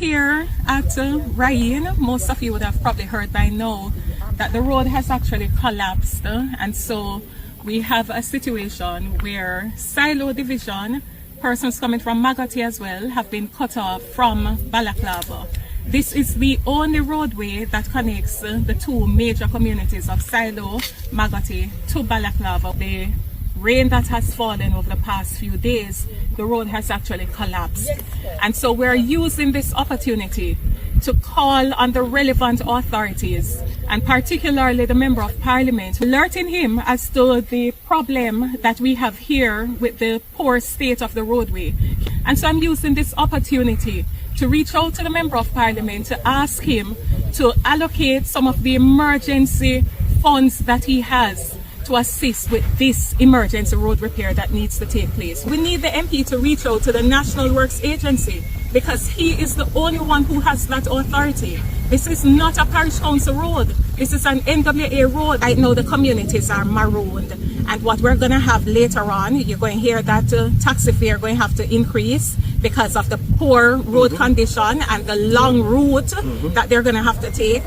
here at Ryan. Most of you would have probably heard by now that the road has actually collapsed, and so we have a situation where Silo Division, persons coming from Magoti as well, have been cut off from Balaclava. This is the only roadway that connects the two major communities of Silo, Magoti to Balaclava. The rain that has fallen over the past few days, the road has actually collapsed. And so we're using this opportunity to call on the relevant authorities, and particularly the Member of Parliament, alerting him as to the problem that we have here with the poor state of the roadway. And so I'm using this opportunity to reach out to the Member of Parliament to ask him to allocate some of the emergency funds that he has to assist with this emergency road repair that needs to take place. We need the MP to reach out to the National Works Agency because he is the only one who has that authority. This is not a parish council road. This is an NWA road. I know the communities are marooned, and what we're going to have later on, you're going to hear that taxi fare going to have to increase because of the poor road condition and the long route that they're going to have to take.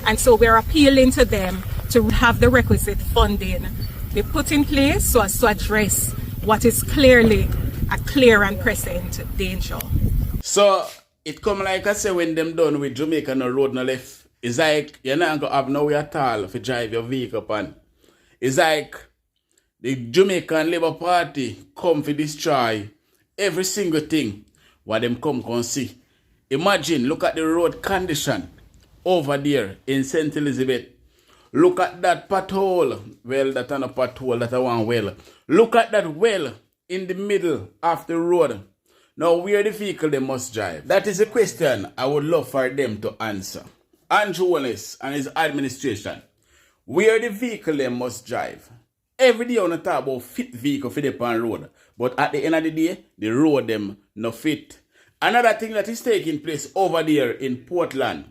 And so we're appealing to them to have the requisite funding be put in place so as to address what is clearly a clear and present danger. So it come like I say when them done with Jamaica no road no left. It's like you're not gonna have nowhere at all to drive your vehicle upon. It's like the Jamaican Labour Party come to destroy every single thing what them come see. Imagine, look at the road condition over there in St. Elizabeth. Look at that pothole. Well, that's not a pothole, that's a one well. Look at that well in the middle of the road. Now, where the vehicle they must drive? That is a question I would love for them to answer. Andrew Wallace and his administration. Where the vehicle they must drive? Every day on the talk about fit vehicle for the pan road. But at the end of the day, the road them no fit. Another thing that is taking place over there in Portland.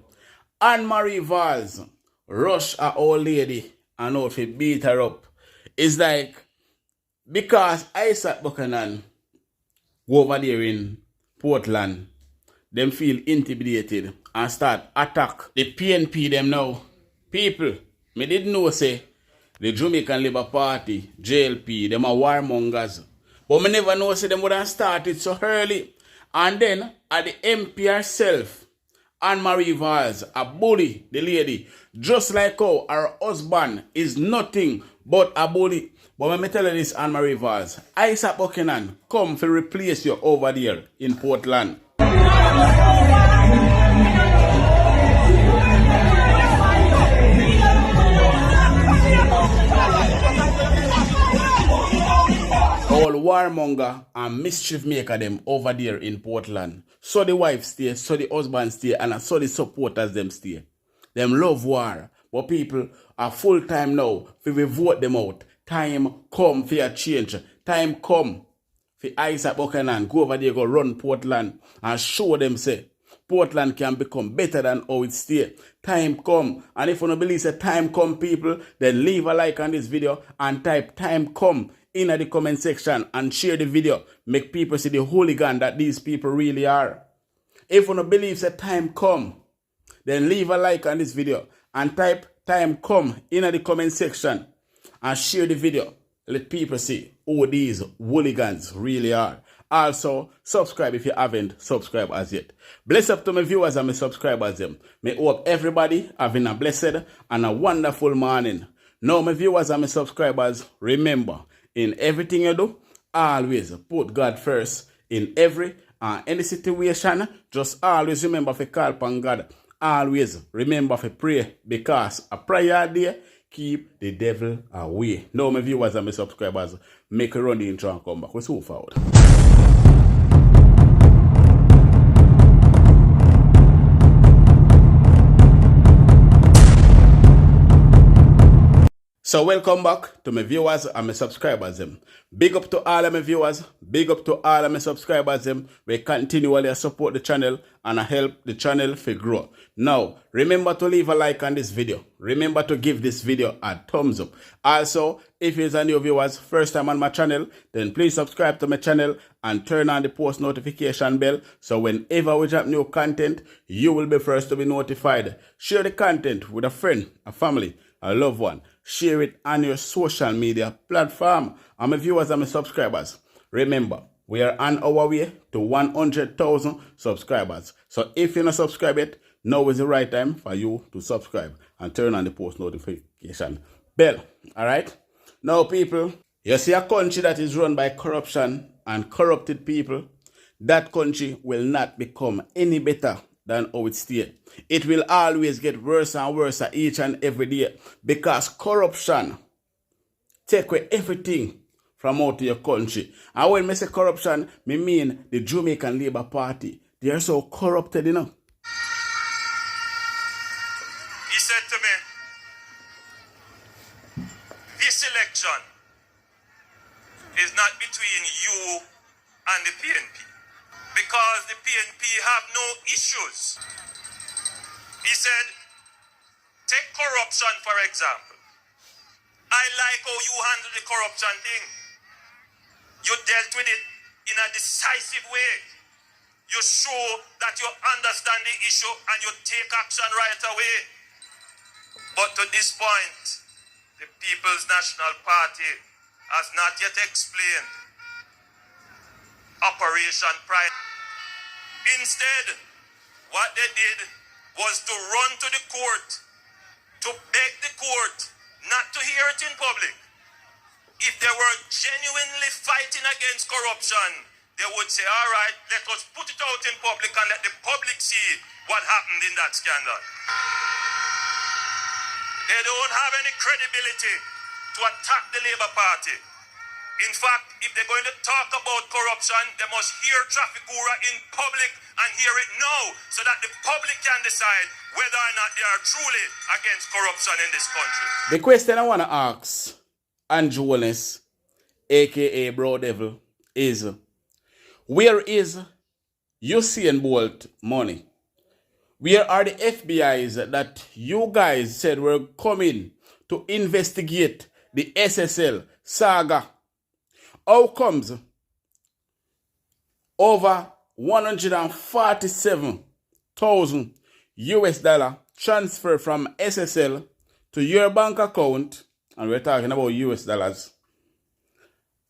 Annmari Valls rush a old lady and out to beat her up. It's like, because Isaac Buchanan go over there in Portland, them feel intimidated and start attack the PNP them now. People, me didn't know say the Jamaican Labour Party, JLP, them are warmongers. But me never know say them would have started so early. And then at the MP herself, Annmari Valls, a bully, the lady, just like how her husband is nothing but a bully. But when me tell you this, Annmari Valls, Isaac Buchanan come to replace you over there in Portland. All warmonger and mischief maker them over there in Portland. So the wife stay, so the husband stay, and so the supporters them stay. Them love war. But people are full time now for we vote them out. Time come for a change. Time come for Isaac Buchanan go over there, go run Portland and show them say Portland can become better than how it stay. Time come. And if you don't believe say time come, people, then leave a like on this video and type time come in the comment section and share the video. Make people see the hooligan that these people really are. If you don't believe that time come, then leave a like on this video and type time come in the comment section and share the video. Let people see who these hooligans really are. Also, subscribe if you haven't subscribed as yet. Bless up to my viewers and my subscribers them. May hope everybody having a blessed and a wonderful morning. Now my viewers and my subscribers, remember, in everything you do, always put God first in every and any situation. Just always remember to call upon God. Always remember to pray, because a prayer day keep the devil away. Now my viewers and my subscribers, make a run the intro and come back. We'll move forward. So welcome back to my viewers and my subscribers them. Big up to all of my viewers, big up to all of my subscribers them. We continually support the channel and help the channel to grow. Now, remember to leave a like on this video. Remember to give this video a thumbs up. Also, If you're a new viewers, first time on my channel, then please subscribe to my channel and turn on the post notification bell so whenever we drop new content, you will be first to be notified. Share the content with a friend, a family, a loved one. Share it on your social media platform. And my viewers and my subscribers, remember, we are on our way to 100,000 subscribers. So if you're not subscribed yet, now is the right time for you to subscribe and turn on the post notification bell. Alright? Now people, you see a country that is run by corruption and corrupted people, that country will not become any better than how it stays. It will always get worse and worse each and every day because corruption take away everything from out of your country. And when I say corruption, I mean the Jamaican Labour Party. They are so corrupted, you know. He said to me, this election is not between you and the PNP because the PNP have no issues. He said, take corruption for example. I like how you handle the corruption thing. You dealt with it in a decisive way. You show that you understand the issue and you take action right away. But to this point, the People's National Party has not yet explained Operation Pride. Instead, what they did was to run to the court, to beg the court not to hear it in public. If they were genuinely fighting against corruption, they would say, all right, let us put it out in public and let the public see what happened in that scandal. They don't have any credibility to attack the Labour Party. In fact, if they're going to talk about corruption, they must hear Trafficura in public and hear it now so that the public can decide whether or not they are truly against corruption in this country. The question I want to ask Andrew Wallace, aka Bro Devil, is where is Usain Bolt money? Where are the FBIs that you guys said were coming to investigate the SSL saga? How comes over 147,000 US dollar transfer from SSL to your bank account, and we're talking about US dollars,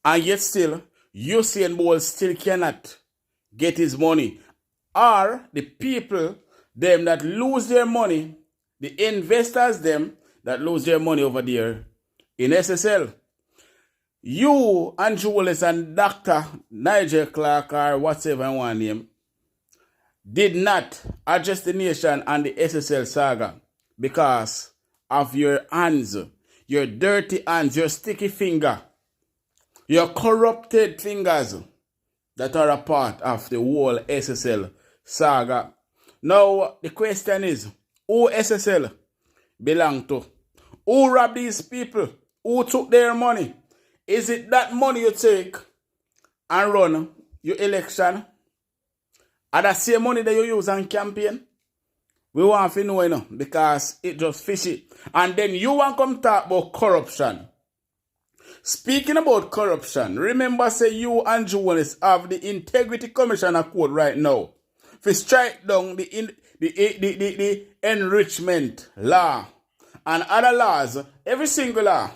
and yet still Usain Bolt still cannot get his money? Are the people them that lose their money, the investors them that lose their money over there in SSL? You, Andrew Wallace and Dr. Nigel Clark or whatever I want name, did not address the nation and the SSL saga because of your hands, your dirty hands, your sticky finger, your corrupted fingers that are a part of the whole SSL saga. Now, the question is, who SSL belong to? Who robbed these people? Who took their money? Is it that money you take and run your election? Are that same money that you use on campaign? We want to know, you know, because it just fishy. And then you want to come talk about corruption. Speaking about corruption, remember say you and Jones have the Integrity Commissioner Code right now. If you strike down the enrichment law and other laws, every single law,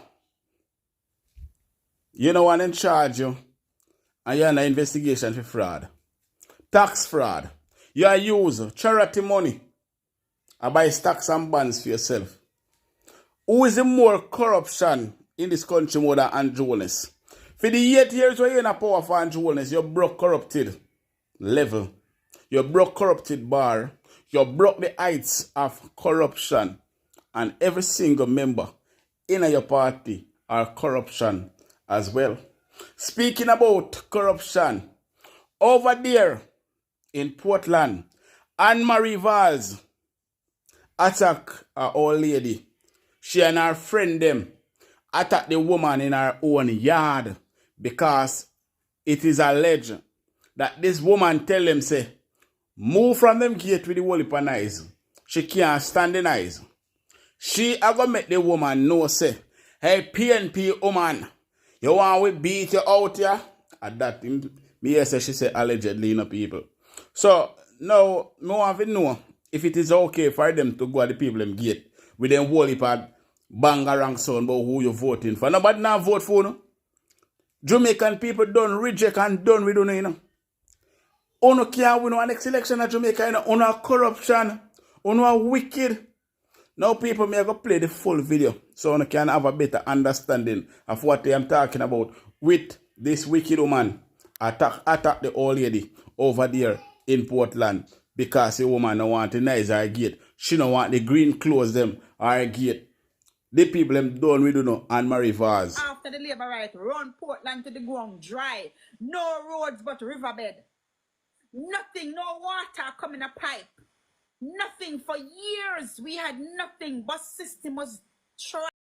you know one in charge you, and you're in an investigation for fraud. Tax fraud. You are use charity money and buy stocks and bonds for yourself. Who is the more corruption in this country more than Andrew Wallace? For the 8 years where you're in a power for Andrew Wallace, you broke corrupted level. You broke corrupted bar. You broke the heights of corruption. And every single member in your party are corruption as well. Speaking about corruption, over there in Portland, Annmari Valls attack our old lady. She and her friend them attack the woman in her own yard because it is alleged that this woman tell them say, move from them gate with the whole heap of eyes. She can't stand the eyes. She a go make the woman know say, Hey, PNP woman, you want we beat you out here? At that, me say she said allegedly, you know, people. So, now, me want to know if it is okay for them to go at the people them gate with them whole heap of bangarang sound about who you voting for. Nobody now vote for, no? Jamaican people done reject and done with you know. Uno can't win our next election at Jamaica, you know. Uno corruption, uno wicked. Now people may go play the full video so you can have a better understanding of what I am talking about with this wicked woman attack the old lady over there in Portland because the woman don't want to nice her gate. She don't want the green clothes them her gate. The people them done with you know Annmari vase. After the labor right, run Portland to the ground dry. No roads but riverbed. Nothing, no water coming a pipe. Nothing for years. We had nothing. Bus system was trying.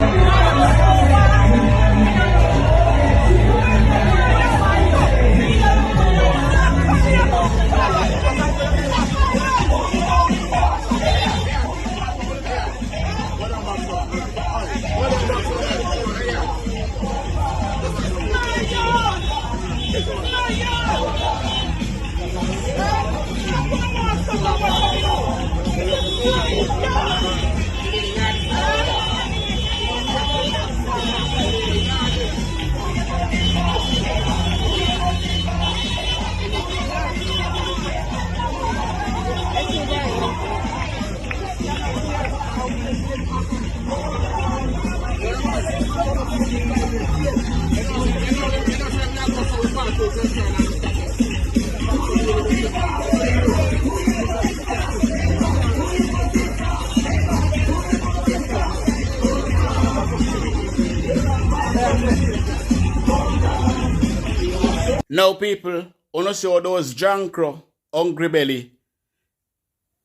Now people, you see all those jankro, hungry belly,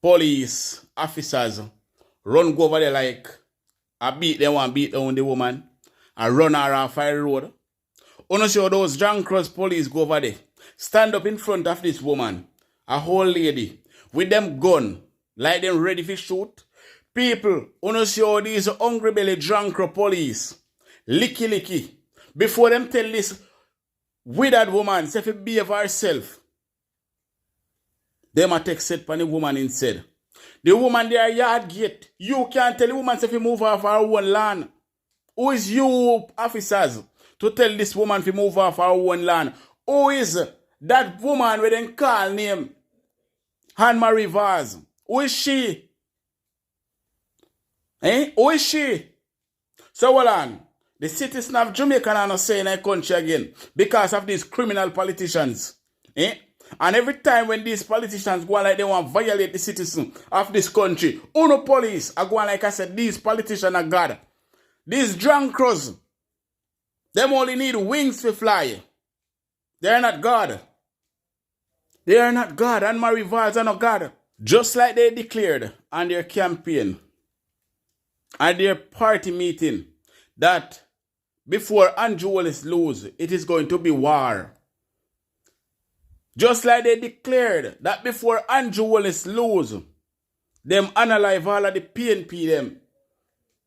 police, officers, run go over there like, I beat them one, beat down the woman, and run her off the road. You see all those jankros police go over there, stand up in front of this woman, a whole lady, with them gun, like them ready to shoot. People, you see all these hungry belly jankro police, licky, before them tell this withered woman, say if she behave herself, them a take set for the woman instead. The woman there yard gate. You can't tell the woman if she move off her own land. Who is you officers to tell this woman to move off her own land? Who is that woman with them call name Annmari vase? Who is she? Who is she? So hold on. The citizen of Jamaica are not saying a country again because of these criminal politicians. And every time when these politicians go on like they want to violate the citizen of this country, uno police are going like I said, these politicians are God. These drunkers, them only need wings to fly. They are not God. They are not God. Annmari vase are not God. Just like they declared on their campaign, at their party meeting, that before Andrew Wallace lose, it is going to be war. Just like they declared that before Andrew Wallace lose, them analyze all of the PNP them.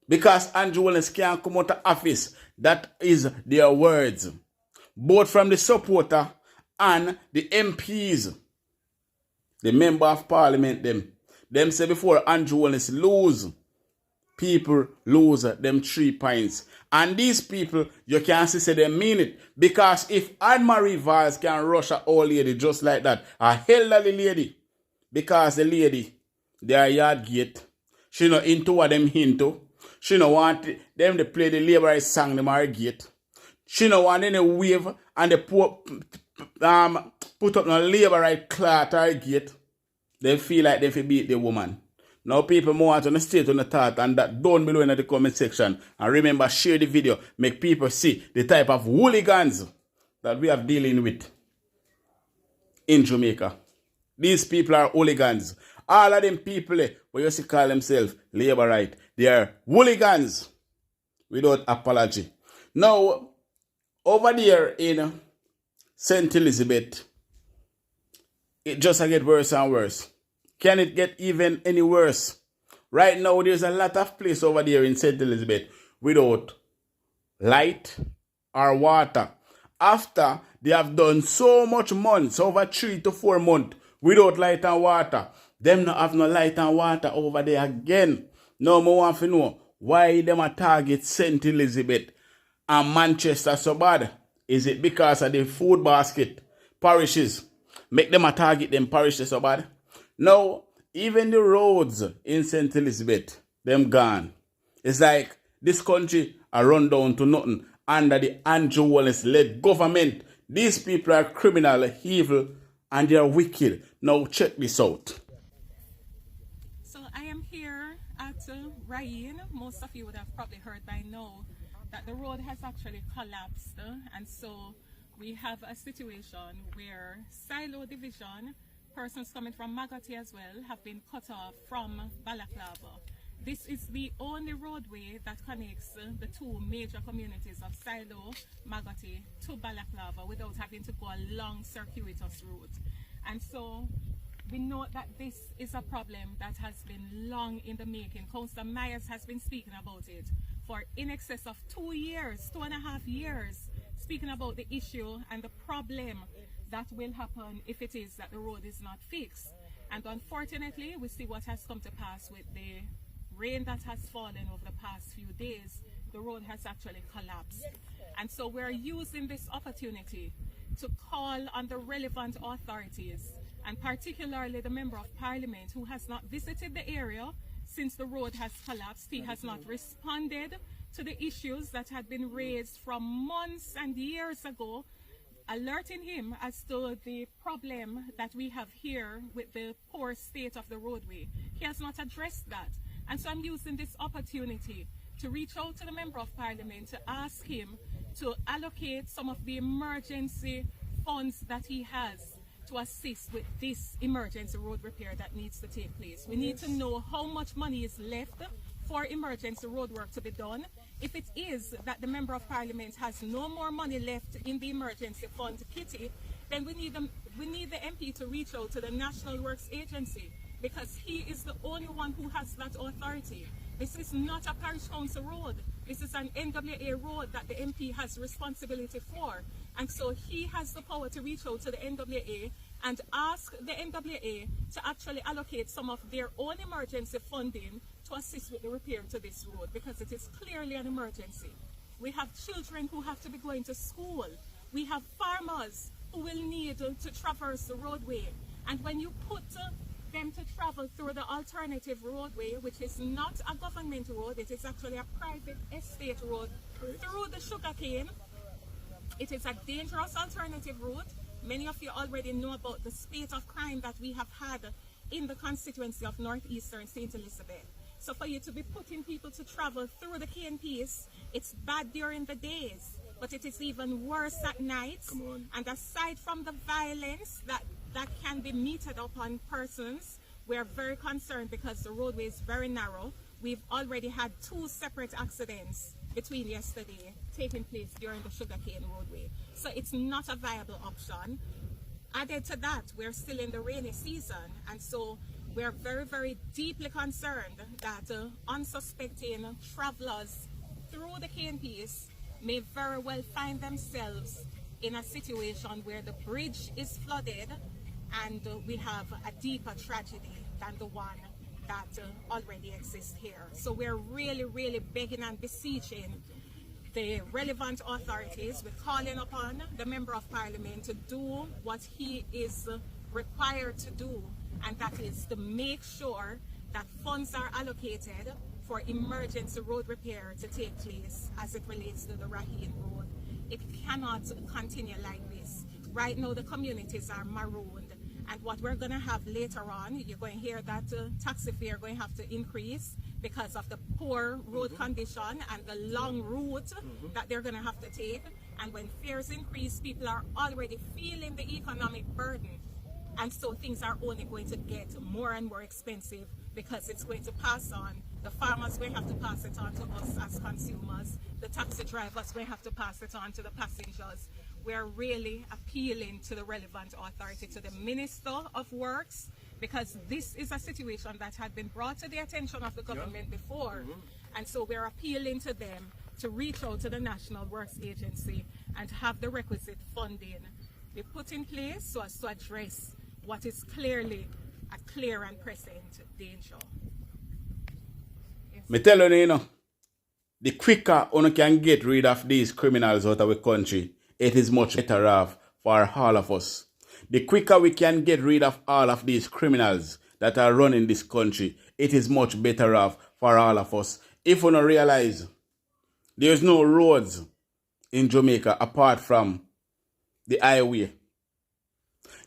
Because Andrew Wallace can't come out of office. That is their words. Both from the supporter and the MPs. The member of parliament them. Them say before Andrew Wallace lose, people lose them 3 points. And these people, you can't say they mean it. Because if Annmari vase can rush a old lady just like that, a elderly lady, because the lady, their yard gate, she not into what them into. She no want them to play the labor song them her gate. She no want any wave and they put up no labor right cloth her gate. They feel like they beat the woman. Now people more want to stay on the thought and that down below in the comment section. And remember, share the video. Make people see the type of hooligans that we are dealing with in Jamaica. These people are hooligans. All of them people who used to call themselves labor right, they are hooligans without apology. Now, over there in St. Elizabeth, it just get worse and worse. Can it get even any worse? Right now, there's a lot of place over there in St. Elizabeth without light or water. After they have done so much months, over 3 to 4 months, without light and water, them not have no light and water over there again. Now I want to know why them a target St. Elizabeth and Manchester so bad. Is it because of the food basket parishes? Make them a target them parishes so bad? Now, even the roads in St. Elizabeth, them gone. It's like this country are run down to nothing under the Andrew Wallace-led government. These people are criminal, evil, and they are wicked. Now check this out. So I am here at Ryan. Most of you would have probably heard by now that the road has actually collapsed, and so we have a situation where Silo Division, persons coming from Magati as well, have been cut off from Balaclava. This is the only roadway that connects the two major communities of Silo, Magati to Balaclava without having to go a long circuitous route. And so we know that this is a problem that has been long in the making. Councillor Myers has been speaking about it for in excess of 2 years, 2.5 years, speaking about the issue and the problem that will happen if it is that the road is not fixed. And unfortunately, we see what has come to pass with the rain that has fallen over the past few days. The road has actually collapsed. And so we're using this opportunity to call on the relevant authorities, and particularly the Member of Parliament who has not visited the area since the road has collapsed. He has not responded to the issues that had been raised from months and years ago, alerting him as to the problem that we have here with the poor state of the roadway. He has not addressed that. And so I'm using this opportunity to reach out to the Member of Parliament to ask him to allocate some of the emergency funds that he has to assist with this emergency road repair that needs to take place. We need to know how much money is left for emergency road work to be done. If it is that the Member of Parliament has no more money left in the emergency fund kitty, then we need the MP to reach out to the National Works Agency, because he is the only one who has that authority. This is not a parish council road. This is an NWA road that the MP has responsibility for. And so he has the power to reach out to the NWA and ask the NWA to actually allocate some of their own emergency funding to assist with the repair to this road, because it is clearly an emergency. We have children who have to be going to school. We have farmers who will need to traverse the roadway. And when you put them to travel through the alternative roadway, which is not a government road, it is actually a private estate road through the sugarcane. It is a dangerous alternative route. Many of you already know about the spate of crime that we have had in the constituency of Northeastern St. Elizabeth. So for you to be putting people to travel through the KNPs, it's bad during the days, but it is even worse at night. And aside from the violence that can be meted upon persons, we are very concerned because the roadway is very narrow. We've already had 2 separate accidents between yesterday taking place during the sugarcane roadway. So it's not a viable option. Added to that, we're still in the rainy season, and so we're very, very deeply concerned that unsuspecting travelers through the KNPs may very well find themselves in a situation where the bridge is flooded and we have a deeper tragedy than the one that already exists here. So we're really, really begging and beseeching the relevant authorities. We're calling upon the Member of Parliament to do what he is required to do, and that is to make sure that funds are allocated for emergency road repair to take place as it relates to the Raheen Road. It cannot continue like this. Right now the communities are marooned, and what we're going to have later on, you're going to hear that taxi fare are going to have to increase because of the poor road condition and the long route that they're going to have to take. And when fares increase, people are already feeling the economic burden. And so things are only going to get more and more expensive because it's going to pass on. The farmers will have to pass it on to us as consumers. The taxi drivers will have to pass it on to the passengers. We're really appealing to the relevant authority, to the Minister of Works, because this is a situation that had been brought to the attention of the government before. And so we're appealing to them to reach out to the National Works Agency and to have the requisite funding be put in place so as to address what is clearly a clear and present danger. Yes. Me tell you, the quicker one can get rid of these criminals out of the country, it is much better off for all of us. The quicker we can get rid of all of these criminals that are running this country, it is much better off for all of us. If we don't realize there's no roads in Jamaica apart from the highway.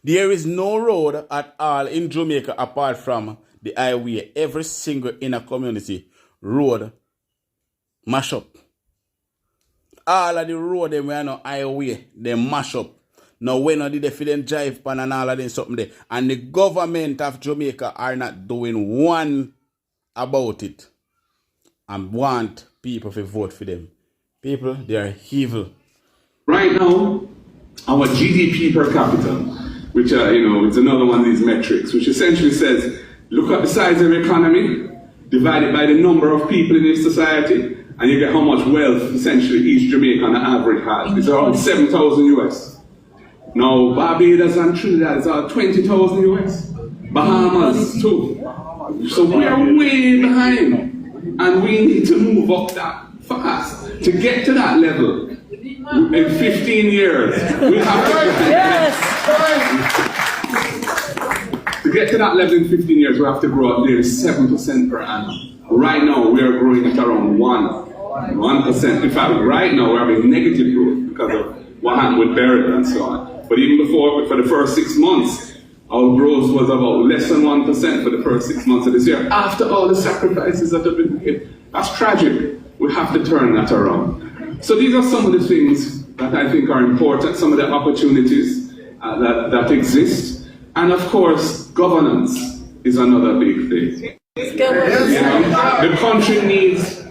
There is no road at all in Jamaica apart from the highway. Every single inner community road mash up. All of the road them were no highway, they mash up. Now when did they feel them drive pan and all of them something there? And the government of Jamaica are not doing one about it. And want people to vote for them. People, they are evil. Right now, our GDP per capita, which it's another one of these metrics, which essentially says, look at the size of the economy, divided by the number of people in this society, and you get how much wealth essentially each Jamaican on average has. It's around 7,000 US. Now, Barbados and Trinidad is around 20,000 US. Bahamas too. So we are way behind. And we need to move up that fast. To get to that level in 15 years, we have to... To get to that level in 15 years, we have to grow at nearly 7% per annum. Right now, we are growing at around 1%. In fact, right now, we're having negative growth because of what happened with burial and so on. But even before, for the first 6 months, our growth was about less than 1% for the first 6 months of this year, after all the sacrifices that have been made. That's tragic. We have to turn that around. So these are some of the things that I think are important, some of the opportunities that exist. And of course, governance is another big thing. The country needs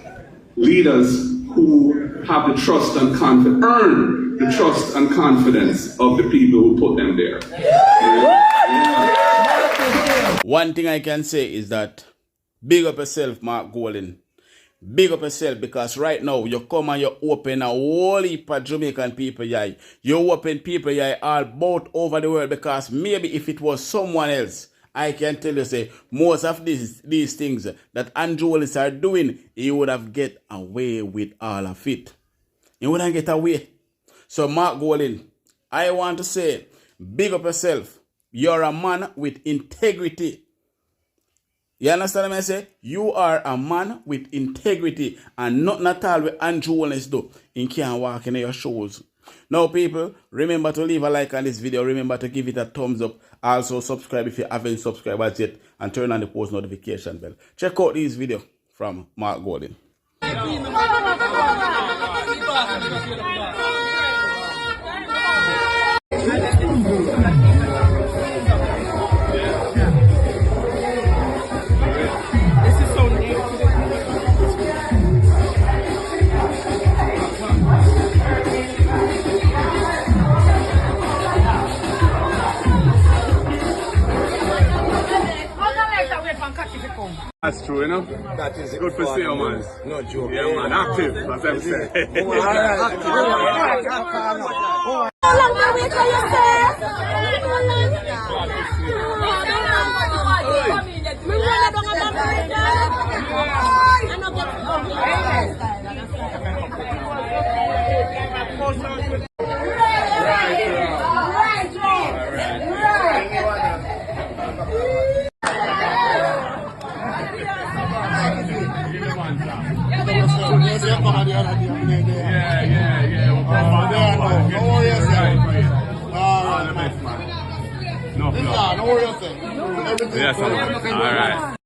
leaders who have the trust and confidence, earn the trust and confidence of the people who put them there. One thing I can say is that big up yourself, Mark Golden. Big up yourself, because right now you come and you open a whole heap of Jamaican people here. You open people here all both over the world, because maybe if it was someone else, I can tell you, say, most of these things that Andrew Willis are doing, he would have get away with all of it. He wouldn't get away. So Mark Golden, I want to say, big up yourself. You're a man with integrity. You understand what I say? You are a man with integrity, and nothing at all what Andrew Willis do in can't walk in your shows. Now people, remember to leave a like on this video. Remember to give it a thumbs up. Also subscribe if you haven't subscribed as yet, and turn on the post notification bell. Check out this video from Mark Golden. That's true, That is good to see you, man. No joke. Yeah, man, active, as I'm saying. How long can we wait for you, Yes, all right.